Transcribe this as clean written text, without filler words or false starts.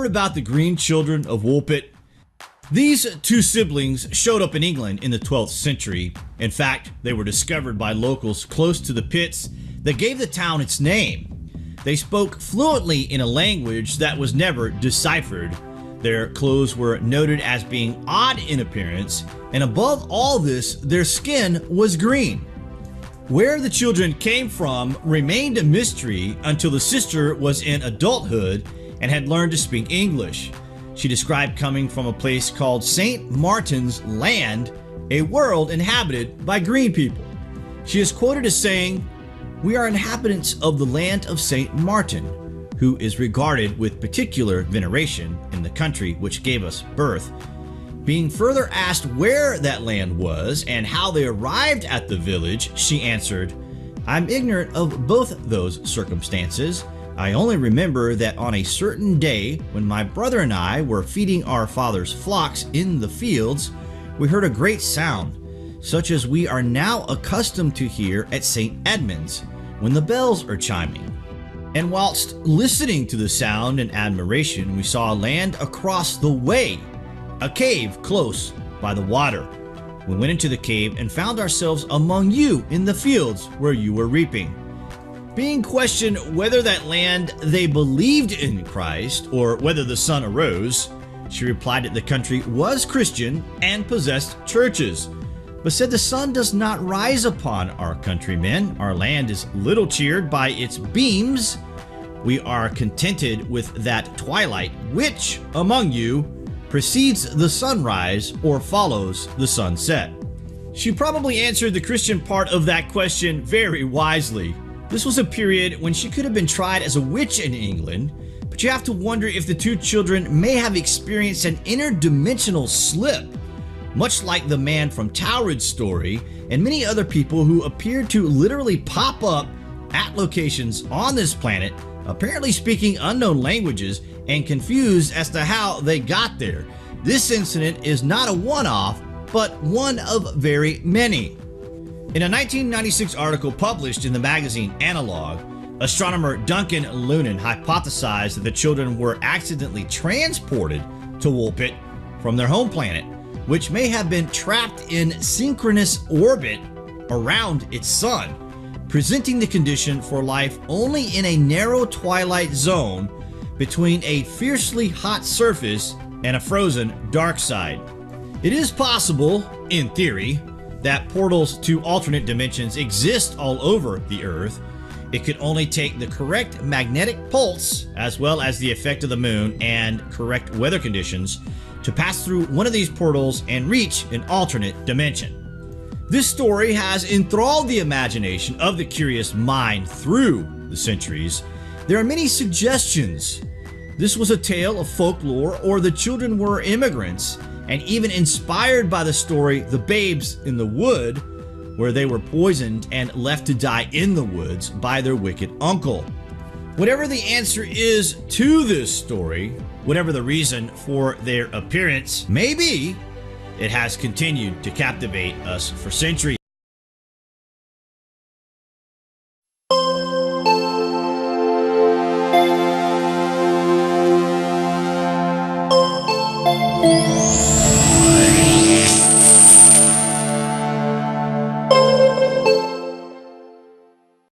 heard about the green children of Woolpit? These two siblings showed up in England in the 12th century. In fact, they were discovered by locals close to the pits that gave the town its name. They spoke fluently in a language that was never deciphered. Their clothes were noted as being odd in appearance, and above all this, their skin was green. Where the children came from remained a mystery until the sister was in adulthood and had learned to speak English. She described coming from a place called St. Martin's Land, a world inhabited by green people. She is quoted as saying, "We are inhabitants of the land of St. Martin, who is regarded with particular veneration in the country which gave us birth." Being further asked where that land was and how they arrived at the village, she answered, "I'm ignorant of both those circumstances. I only remember that on a certain day when my brother and I were feeding our father's flocks in the fields, we heard a great sound, such as we are now accustomed to hear at St. Edmund's when the bells are chiming. And whilst listening to the sound and admiration, we saw land across the way, a cave close by the water. We went into the cave and found ourselves among you in the fields where you were reaping." Being questioned whether that land they believed in Christ or whether the sun arose, she replied that the country was Christian and possessed churches, but said the sun does not rise upon our countrymen. Our land is little cheered by its beams. We are contented with that twilight which among you precedes the sunrise or follows the sunset. She probably answered the Christian part of that question very wisely. This was a period when she could have been tried as a witch in England, but you have to wonder if the two children may have experienced an interdimensional slip, much like the man from Taurid's story and many other people who appeared to literally pop up at locations on this planet, apparently speaking unknown languages and confused as to how they got there. This incident is not a one-off, but one of very many. In a 1996 article published in the magazine Analog, astronomer Duncan Lunan hypothesized that the children were accidentally transported to Woolpit from their home planet, which may have been trapped in synchronous orbit around its sun, presenting the condition for life only in a narrow twilight zone between a fiercely hot surface and a frozen dark side. It is possible, in theory, that portals to alternate dimensions exist all over the Earth. It could only take the correct magnetic pulse, as well as the effect of the moon and correct weather conditions, to pass through one of these portals and reach an alternate dimension. This story has enthralled the imagination of the curious mind through the centuries. There are many suggestions. This was a tale of folklore, or the children were immigrants, and even inspired by the story The Babes in the Wood, where they were poisoned and left to die in the woods by their wicked uncle. Whatever the answer is to this story, whatever the reason for their appearance may be, it has continued to captivate us for centuries.